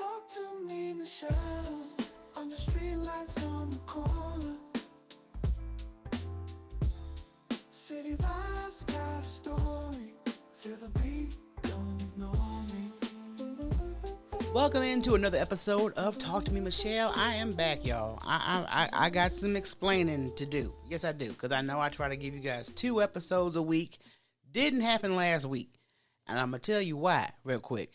Talk to me, Michele, on the street lights on the corner. City vibes got a story. Feel the beat, don't ignore me. Welcome into another episode of Talk to Me Michele. I am back, y'all. I got some explaining to do. Yes, I do, because I know I try to give you guys 2 episodes a week. Didn't happen last week, and I'm going to tell you why real quick.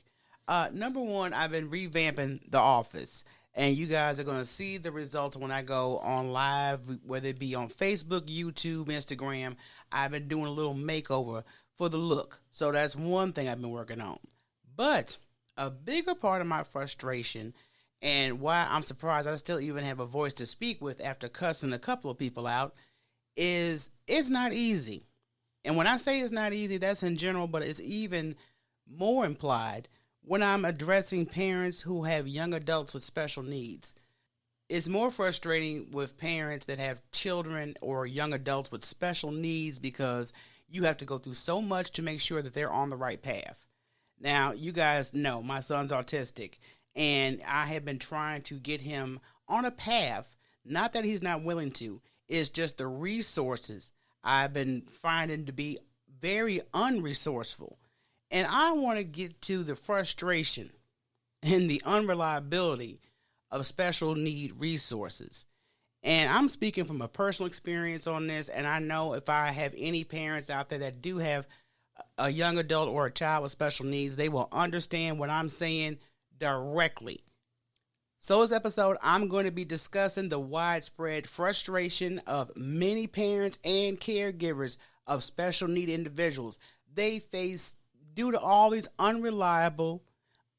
Number one, I've been revamping the office, and you guys are going to see the results when I go on live, whether it be on Facebook, YouTube, Instagram. I've been doing a little makeover for the look, so that's one thing I've been working on. But a bigger part of my frustration and why I'm surprised I still even have a voice to speak with after cussing a couple of people out is it's not easy. And when I say it's not easy, that's in general, but it's even more implied when I'm addressing parents who have young adults with special needs. It's more frustrating with parents that have children or young adults with special needs because you have to go through so much to make sure that they're on the right path. Now, you guys know my son's autistic, and I have been trying to get him on a path. Not that he's not willing to. It's just the resources I've been finding to be very unresourceful. And I want to get to the frustration and the unreliability of special need resources. And I'm speaking from a personal experience on this, and I know if I have any parents out there that do have a young adult or a child with special needs, they will understand what I'm saying directly. So this episode, I'm going to be discussing the widespread frustration of many parents and caregivers of special need individuals they face due to all these unreliable,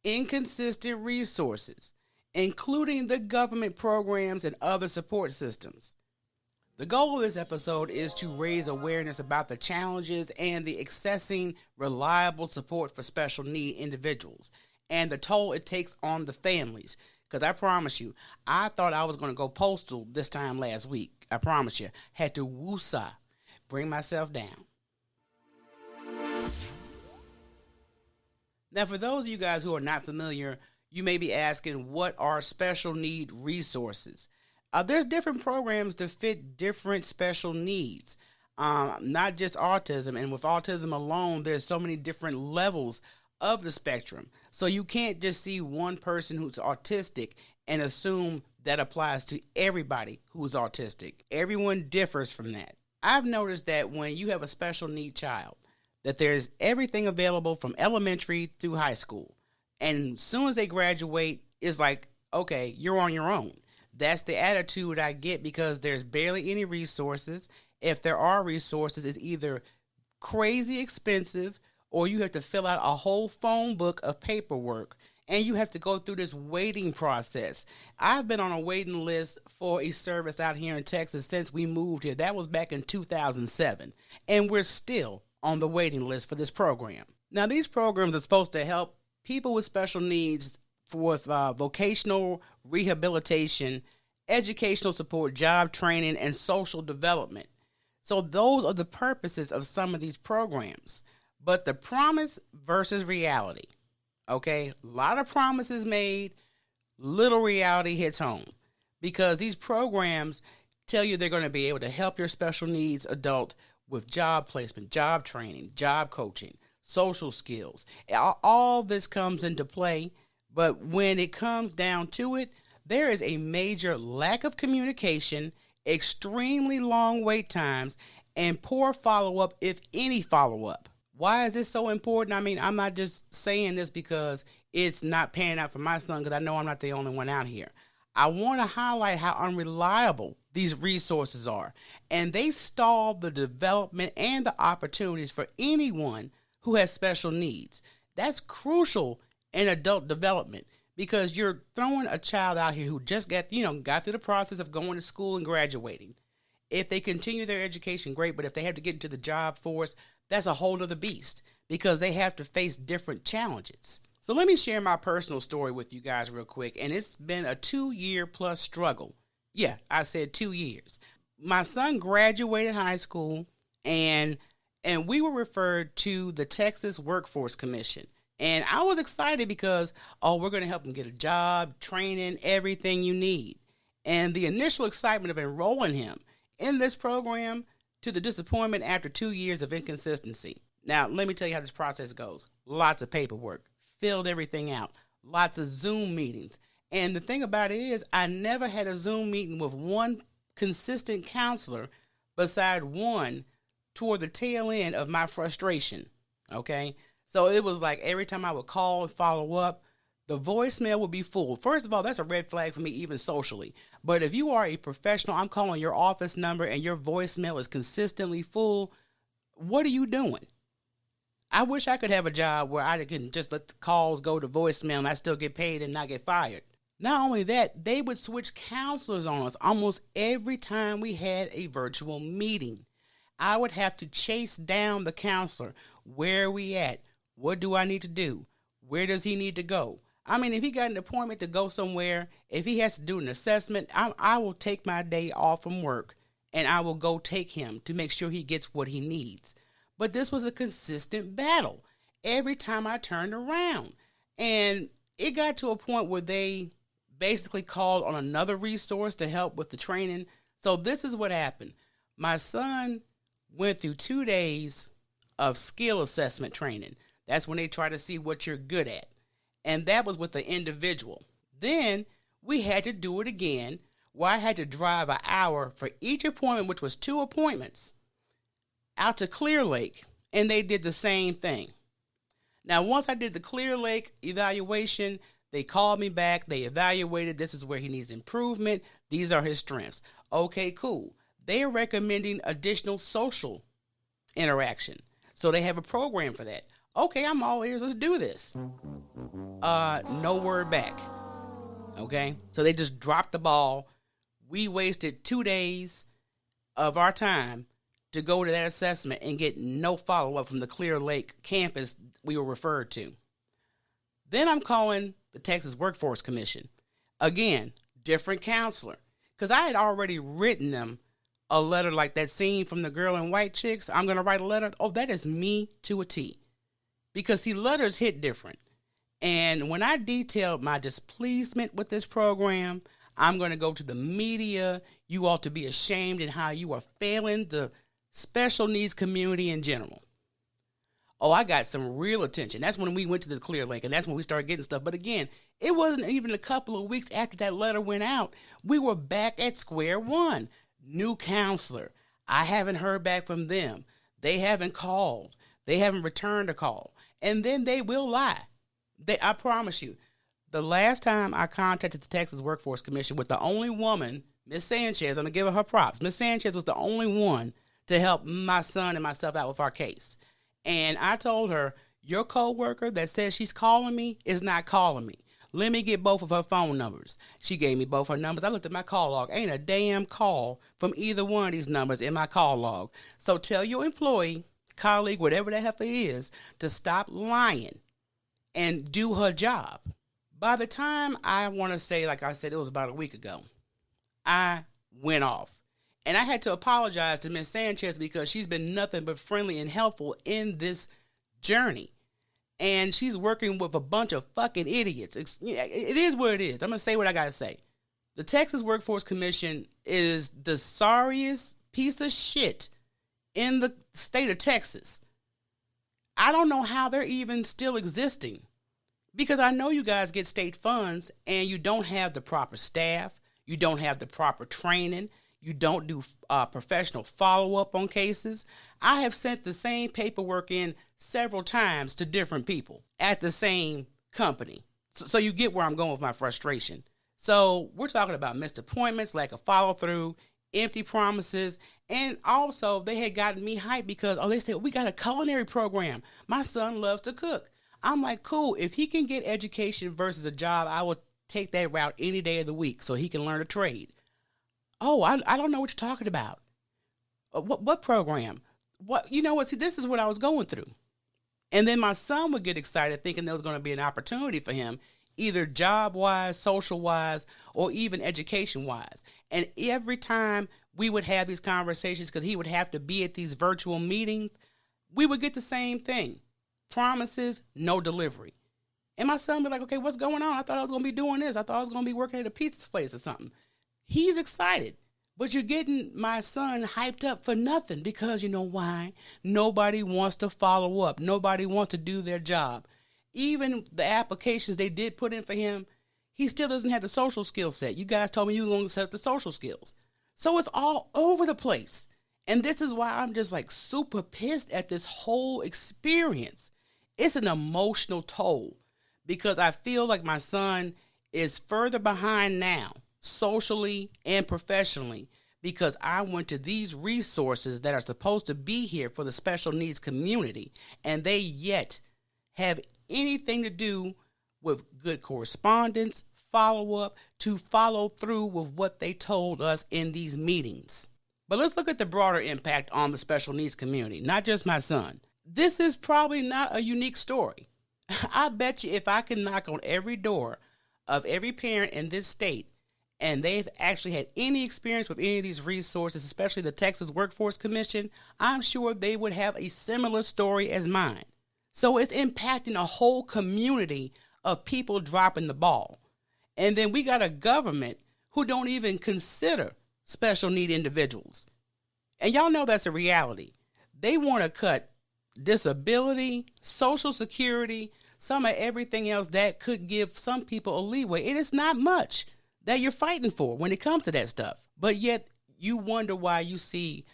inconsistent resources, including the government programs and other support systems. The goal of this episode is to raise awareness about the challenges and the accessing reliable support for special need individuals and the toll it takes on the families. Because I promise you, I thought I was going to go postal this time last week. I promise you. Had to woosah, bring myself down. Now, for those of you guys who are not familiar, you may be asking, what are special need resources? There's different programs to fit different special needs, not just autism. And with autism alone, there's so many different levels of the spectrum. So you can't just see one person who's autistic and assume that applies to everybody who's autistic. Everyone differs from that. I've noticed that when you have a special need child, that there's everything available from elementary through high school. And as soon as they graduate, it's like, okay, you're on your own. That's the attitude I get because there's barely any resources. If there are resources, it's either crazy expensive or you have to fill out a whole phone book of paperwork and you have to go through this waiting process. I've been on a waiting list for a service out here in Texas since we moved here. That was back in 2007. And we're still on the waiting list for this program. Now, these programs are supposed to help people with special needs with vocational rehabilitation, educational support, job training, and social development. So those are the purposes of some of these programs. But the promise versus reality, okay? A lot of promises made, little reality hits home. Because these programs tell you they're going to be able to help your special needs adult with job placement, job training, job coaching, social skills. All this comes into play. But when it comes down to it, there is a major lack of communication, extremely long wait times, and poor follow-up, if any follow-up. Why is this so important? I mean, I'm not just saying this because it's not panning out for my son, because I know I'm not the only one out here. I want to highlight how unreliable these resources are, and they stall the development and the opportunities for anyone who has special needs. That's crucial in adult development because you're throwing a child out here who just got through the process of going to school and graduating. If they continue their education, great, but if they have to get into the job force, that's a whole other beast because they have to face different challenges. So let me share my personal story with you guys real quick, and it's been a 2-year plus struggle. Yeah, I said 2 years. My son graduated high school, and we were referred to the Texas Workforce Commission. And I was excited because, oh, we're going to help them get a job, training, everything you need. And the initial excitement of enrolling him in this program to the disappointment after 2 years of inconsistency. Now, let me tell you how this process goes. Lots of paperwork, filled everything out, lots of Zoom meetings. And the thing about it is, I never had a Zoom meeting with one consistent counselor beside one toward the tail end of my frustration. Okay? So it was like every time I would call and follow up, the voicemail would be full. First of all, that's a red flag for me, even socially. But if you are a professional, I'm calling your office number and your voicemail is consistently full, what are you doing? I wish I could have a job where I can just let the calls go to voicemail and I still get paid and not get fired. Not only that, they would switch counselors on us almost every time we had a virtual meeting. I would have to chase down the counselor. Where are we at? What do I need to do? Where does he need to go? I mean, if he got an appointment to go somewhere, if he has to do an assessment, I will take my day off from work and I will go take him to make sure he gets what he needs. But this was a consistent battle every time I turned around. And it got to a point where they basically called on another resource to help with the training. So this is what happened. My son went through 2 days of skill assessment training. That's when they try to see what you're good at. And that was with the individual. Then we had to do it again, where I had to drive an hour for each appointment, which was 2 appointments, out to Clear Lake. And they did the same thing. Now, once I did the Clear Lake evaluation, they called me back. They evaluated. This is where he needs improvement. These are his strengths. Okay, cool. They are recommending additional social interaction. So they have a program for that. Okay, I'm all ears. Let's do this. No word back. Okay, so they just dropped the ball. We wasted 2 days of our time to go to that assessment and get no follow-up from the Clear Lake campus we were referred to. Then I'm calling the Texas Workforce Commission. Again, different counselor. Because I had already written them a letter like that scene from The Girl in White Chicks. I'm going to write a letter. Oh, that is me to a T. Because, see, letters hit different. And when I detailed my displeasement with this program, I'm going to go to the media. You ought to be ashamed in how you are failing the special needs community in general. Oh, I got some real attention. That's when we went to the Clear Lake, and that's when we started getting stuff. But again, it wasn't even a couple of weeks after that letter went out. We were back at square one. New counselor. I haven't heard back from them. They haven't called. They haven't returned a call. And then they will lie. I promise you, the last time I contacted the Texas Workforce Commission with the only woman, Miss Sanchez, I'm going to give her props. Miss Sanchez was the only one to help my son and myself out with our case. And I told her, your coworker that says she's calling me is not calling me. Let me get both of her phone numbers. She gave me both her numbers. I looked at my call log. Ain't a damn call from either one of these numbers in my call log. So tell your employee, colleague, whatever the heifer is, to stop lying and do her job. By the time I want to say, like I said, it was about a week ago, I went off. And I had to apologize to Miss Sanchez because she's been nothing but friendly and helpful in this journey. And she's working with a bunch of fucking idiots. It is what it is. I'm going to say what I got to say. The Texas Workforce Commission is the sorriest piece of shit in the state of Texas. I don't know how they're even still existing. Because I know you guys get state funds and you don't have the proper staff. You don't have the proper training. You don't do professional follow-up on cases. I have sent the same paperwork in several times to different people at the same company. So you get where I'm going with my frustration. So we're talking about missed appointments, lack of follow-through, empty promises, and also they had gotten me hyped because, they said, we got a culinary program. My son loves to cook. I'm like, cool. If he can get education versus a job, I will take that route any day of the week so he can learn a trade. Oh, I don't know what you're talking about. What program? What, you know what? See, this is what I was going through. And then my son would get excited thinking there was going to be an opportunity for him, either job-wise, social-wise, or even education-wise. And every time we would have these conversations, because he would have to be at these virtual meetings, we would get the same thing. promises, no delivery. And my son be like, okay, what's going on? I thought I was going to be doing this. I thought I was going to be working at a pizza place or something. He's excited. But you're getting my son hyped up for nothing because you know why? Nobody wants to follow up. Nobody wants to do their job. Even the applications they did put in for him, he still doesn't have the social skill set. You guys told me you were going to set up the social skills. So it's all over the place. And this is why I'm just like super pissed at this whole experience. It's an emotional toll because I feel like my son is further behind now, socially and professionally, because I went to these resources that are supposed to be here for the special needs community, and they yet have anything to do with good correspondence, follow-up, to follow through with what they told us in these meetings. But let's look at the broader impact on the special needs community, not just my son. This is probably not a unique story. I bet you if I can knock on every door of every parent in this state and they've actually had any experience with any of these resources, especially the Texas Workforce Commission, I'm sure they would have a similar story as mine. So it's impacting a whole community of people dropping the ball. And then we got a government who don't even consider special need individuals. And y'all know that's a reality. They want to cut disability, Social Security, some of everything else that could give some people a leeway. And it's not much that you're fighting for when it comes to that stuff. But yet you wonder why you see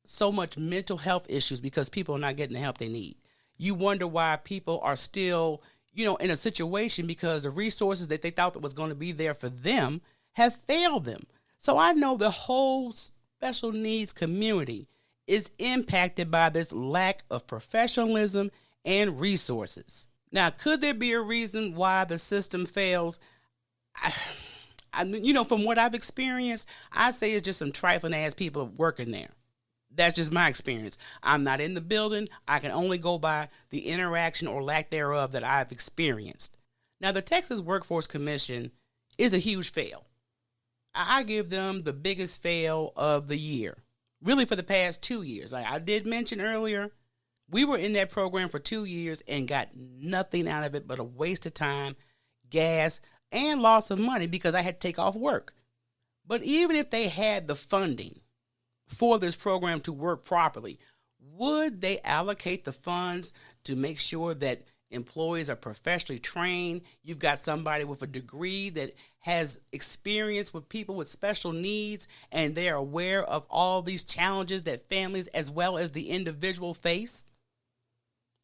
so much mental health issues because people are not getting the help they need. You wonder why people are still, in a situation because the resources that they thought that was going to be there for them have failed them. So I know the whole special needs community is impacted by this lack of professionalism and resources. Now, could there be a reason why the system fails? From what I've experienced, I say it's just some trifling ass people working there. That's just my experience. I'm not in the building. I can only go by the interaction or lack thereof that I've experienced. Now, the Texas Workforce Commission is a huge fail. I give them the biggest fail of the year, really for the past 2 years. Like I did mention earlier, we were in that program for 2 years and got nothing out of it but a waste of time, gas, and loss of money because I had to take off work. But even if they had the funding for this program to work properly, would they allocate the funds to make sure that employees are professionally trained? You've got somebody with a degree that has experience with people with special needs, and they're aware of all these challenges that families as well as the individual face.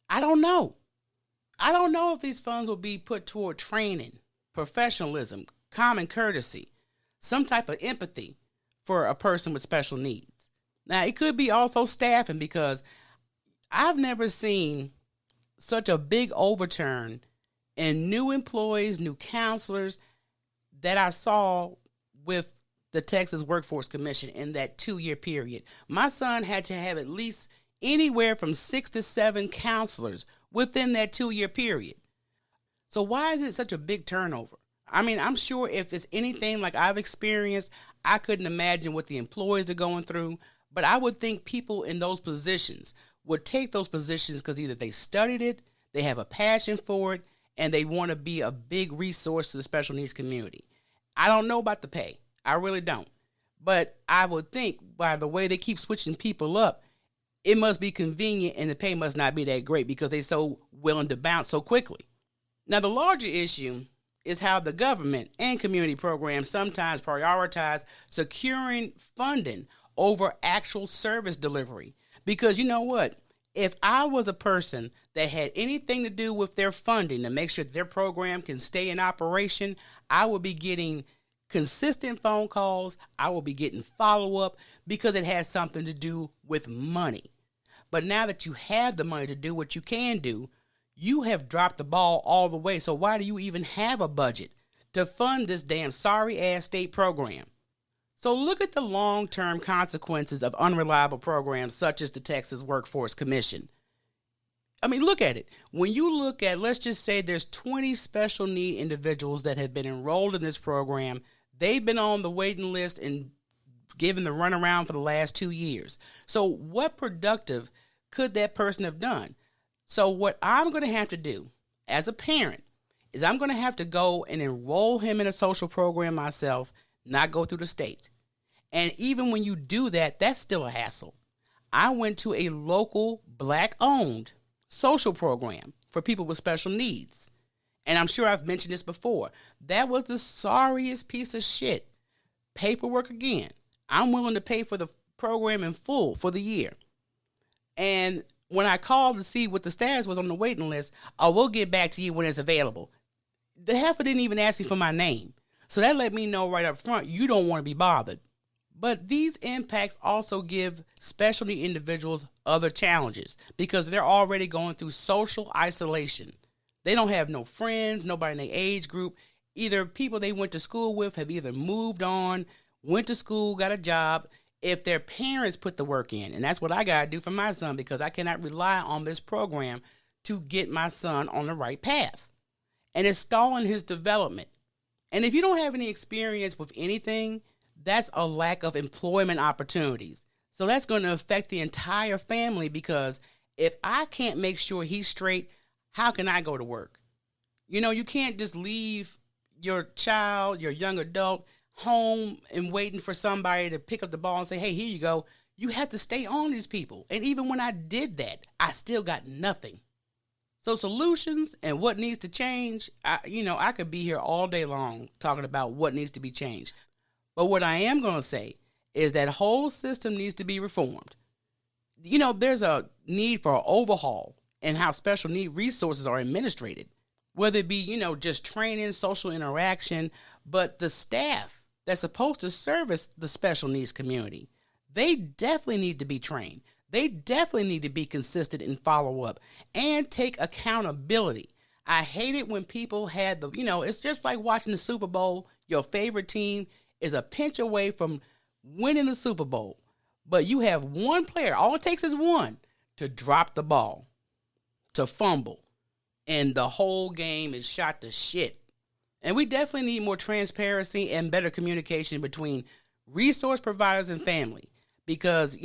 I don't know. I don't know if these funds will be put toward training, professionalism, common courtesy, some type of empathy for a person with special needs. Now, it could be also staffing because I've never seen such a big overturn in new employees, new counselors that I saw with the Texas Workforce Commission in that 2-year period. My son had to have at least anywhere from 6 to 7 counselors within that 2-year period. So why is it such a big turnover? I mean, I'm sure if it's anything like I've experienced, I couldn't imagine what the employees are going through. But I would think people in those positions would take those positions because either they studied it, they have a passion for it, and they want to be a big resource to the special needs community. I don't know about the pay. I really don't. But I would think by the way they keep switching people up, it must be convenient and the pay must not be that great because they're so willing to bounce so quickly. Now, the larger issue is how the government and community programs sometimes prioritize securing funding over actual service delivery. Because you know what? If I was a person that had anything to do with their funding to make sure their program can stay in operation, I would be getting consistent phone calls. I will be getting follow-up because it has something to do with money. But now that you have the money to do what you can do, you have dropped the ball all the way. So why do you even have a budget to fund this damn sorry-ass state program? So look at the long-term consequences of unreliable programs such as the Texas Workforce Commission. I mean, look at it. When you look at, let's just say there's 20 special need individuals that have been enrolled in this program. They've been on the waiting list and given the runaround for the last 2 years. So what productive could that person have done? So what I'm going to have to do as a parent is I'm going to have to go and enroll him in a social program myself, not go through the state. And even when you do that, that's still a hassle. I went to a local Black-owned social program for people with special needs. And I'm sure I've mentioned this before. That was the sorriest piece of shit. Paperwork again. I'm willing to pay for the program in full for the year. And when I called to see what the status was on the waiting list, oh, we'll get back to you when it's available. The heifer didn't even ask me for my name. So that let me know right up front, you don't want to be bothered. But these impacts also give special need individuals other challenges because they're already going through social isolation. They don't have no friends, nobody in their age group. Either people they went to school with have either moved on, went to school, got a job. If their parents put the work in, and that's what I got to do for my son because I cannot rely on this program to get my son on the right path. And it's stalling his development. And if you don't have any experience with anything, that's a lack of employment opportunities. So that's going to affect the entire family because if I can't make sure he's straight, how can I go to work? You know, you can't just leave your child, your young adult, home and waiting for somebody to pick up the ball and say, hey, here you go. You have to stay on these people. And even when I did that, I still got nothing. So solutions and what needs to change, I could be here all day long talking about what needs to be changed. But what I am going to say is that whole system needs to be reformed. You know, there's a need for an overhaul in how special need resources are administrated, whether it be, just training, social interaction, but the staff that's supposed to service the special needs community, they definitely need to be trained. They definitely need to be consistent and follow up and take accountability. I hate it when people had it's just like watching the Super Bowl. Your favorite team is a pinch away from winning the Super Bowl, but you have one player, all it takes is one, to drop the ball, to fumble, and the whole game is shot to shit. And we definitely need more transparency and better communication between resource providers and family because,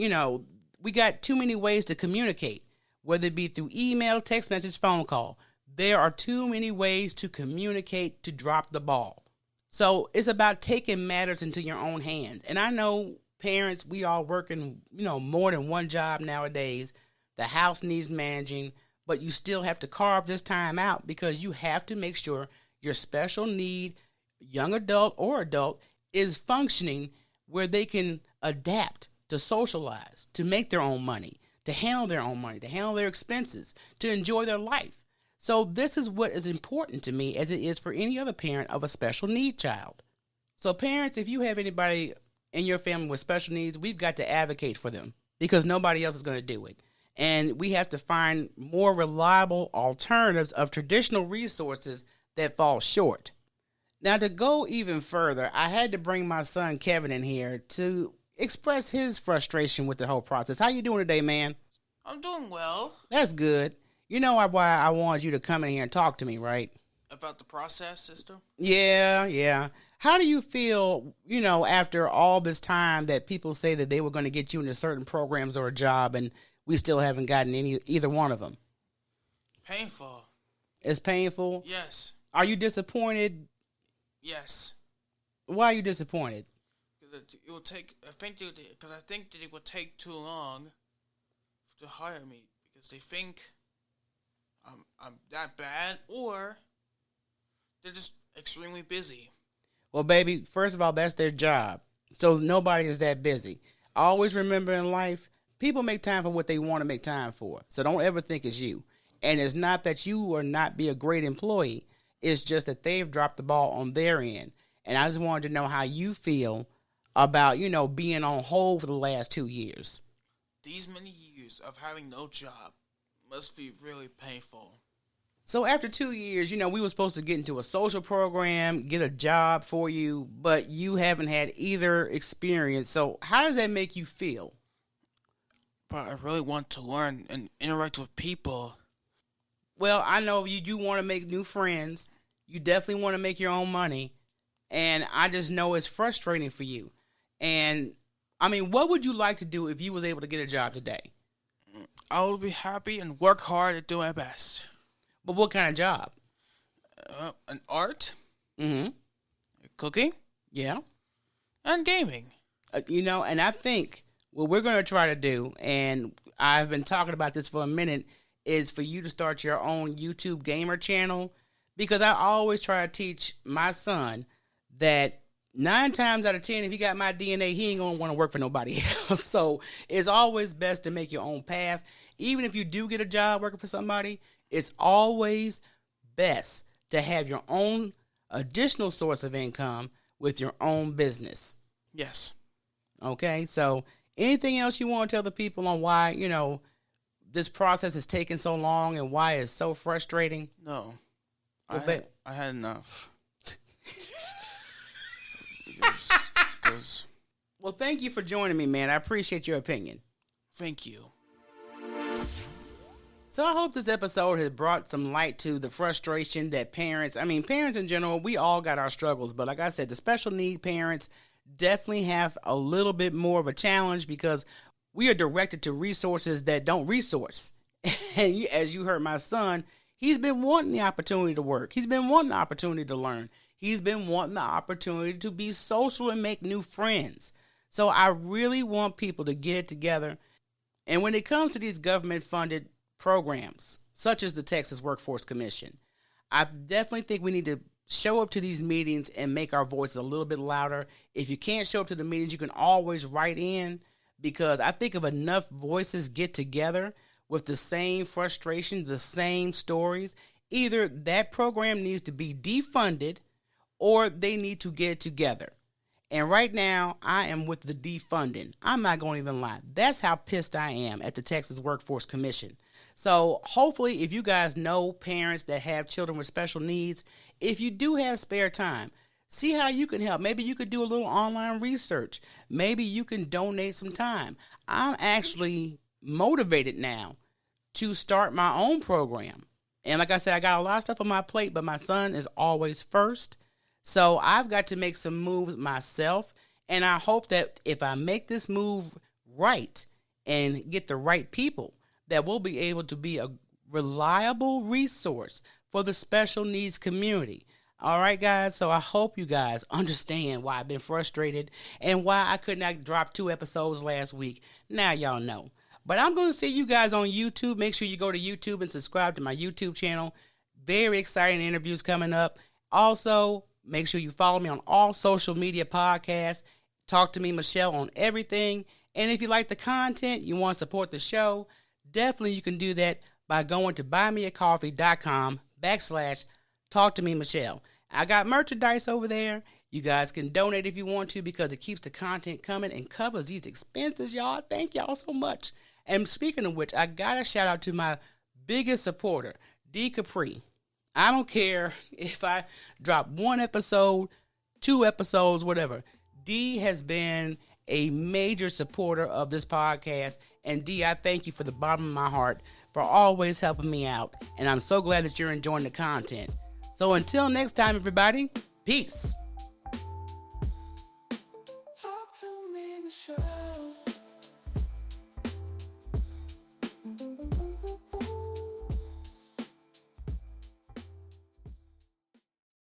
we got too many ways to communicate, whether it be through email, text message, phone call. There are too many ways to communicate to drop the ball. So it's about taking matters into your own hands. And I know parents, we all working, more than one job nowadays. The house needs managing, but you still have to carve this time out because you have to make sure your special need, young adult or adult, is functioning where they can adapt, to socialize, to make their own money, to handle their own money, to handle their expenses, to enjoy their life. So this is what is important to me as it is for any other parent of a special need child. So parents, if you have anybody in your family with special needs, we've got to advocate for them because nobody else is going to do it. And we have to find more reliable alternatives of traditional resources that fall short. Now, to go even further, I had to bring my son Kevin in here to express his frustration with the whole process. How you doing today, man? I'm doing well. That's good. You know why I wanted you to come in here and talk to me, right? About the process system? Yeah. How do you feel, after all this time that people say that they were going to get you into certain programs or a job and we still haven't gotten either one of them? Painful. It's painful? Yes. Are you disappointed? Yes. Why are you disappointed? It will take. I think that it will take too long to hire me because they think I'm that bad, or they're just extremely busy. Well, baby, first of all, that's their job, so nobody is that busy. Always remember in life, people make time for what they want to make time for. So don't ever think it's you. And it's not that you will not be a great employee. It's just that they've dropped the ball on their end. And I just wanted to know how you feel about, being on hold for the last 2 years. These many years of having no job must be really painful. So after 2 years, we were supposed to get into a social program, get a job for you, but you haven't had either experience. So how does that make you feel? But I really want to learn and interact with people. Well, I know you do want to make new friends. You definitely want to make your own money. And I just know it's frustrating for you. And, what would you like to do if you was able to get a job today? I will be happy and work hard and do my best. But what kind of job? An art, Mm-hmm. cooking, Yeah. and gaming. And I think what we're going to try to do, and I've been talking about this for a minute, is for you to start your own YouTube gamer channel, because I always try to teach my son that 9 times out of 10, if he got my DNA, he ain't going to want to work for nobody else. So it's always best to make your own path. Even if you do get a job working for somebody, it's always best to have your own additional source of income with your own business. Yes. Okay, so anything else you want to tell the people on why, this process is taking so long and why it's so frustrating? No. Well, I had enough. because Well, thank you for joining me, man. I appreciate your opinion. thank you. So I hope this episode has brought some light to the frustration that parents in general, we all got our struggles. But like I said, the special need parents definitely have a little bit more of a challenge because we are directed to resources that don't resource. And as you heard my son, he's been wanting the opportunity to work. He's been wanting the opportunity to learn. He's been wanting the opportunity to be social and make new friends. So I really want people to get it together. And when it comes to these government-funded programs, such as the Texas Workforce Commission, I definitely think we need to show up to these meetings and make our voices a little bit louder. If you can't show up to the meetings, you can always write in, because I think if enough voices get together with the same frustration, the same stories, either that program needs to be defunded or they need to get it together. And right now, I am with the defunding. I'm not going to even lie. That's how pissed I am at the Texas Workforce Commission. So hopefully, if you guys know parents that have children with special needs, if you do have spare time, see how you can help. Maybe you could do a little online research. Maybe you can donate some time. I'm actually motivated now to start my own program. And like I said, I got a lot of stuff on my plate, but my son is always first. So I've got to make some moves myself. And I hope that if I make this move right and get the right people, that we'll be able to be a reliable resource for the special needs community. All right, guys. So I hope you guys understand why I've been frustrated and why I could not drop 2 episodes last week. Now y'all know. But I'm going to see you guys on YouTube. Make sure you go to YouTube and subscribe to my YouTube channel. Very exciting interviews coming up. Also, make sure you follow me on all social media podcasts. Talk to Me Michele on everything. And if you like the content, you want to support the show, definitely you can do that by going to buymeacoffee.com/Talk to Me Michele. I got merchandise over there. You guys can donate if you want to, because it keeps the content coming and covers these expenses, y'all. Thank y'all so much. And speaking of which, I got to shout out to my biggest supporter, D Capri. I don't care if I drop 1 episode, 2 episodes, whatever. D has been a major supporter of this podcast. And D, I thank you for the bottom of my heart for always helping me out. And I'm so glad that you're enjoying the content. So until next time, everybody, peace.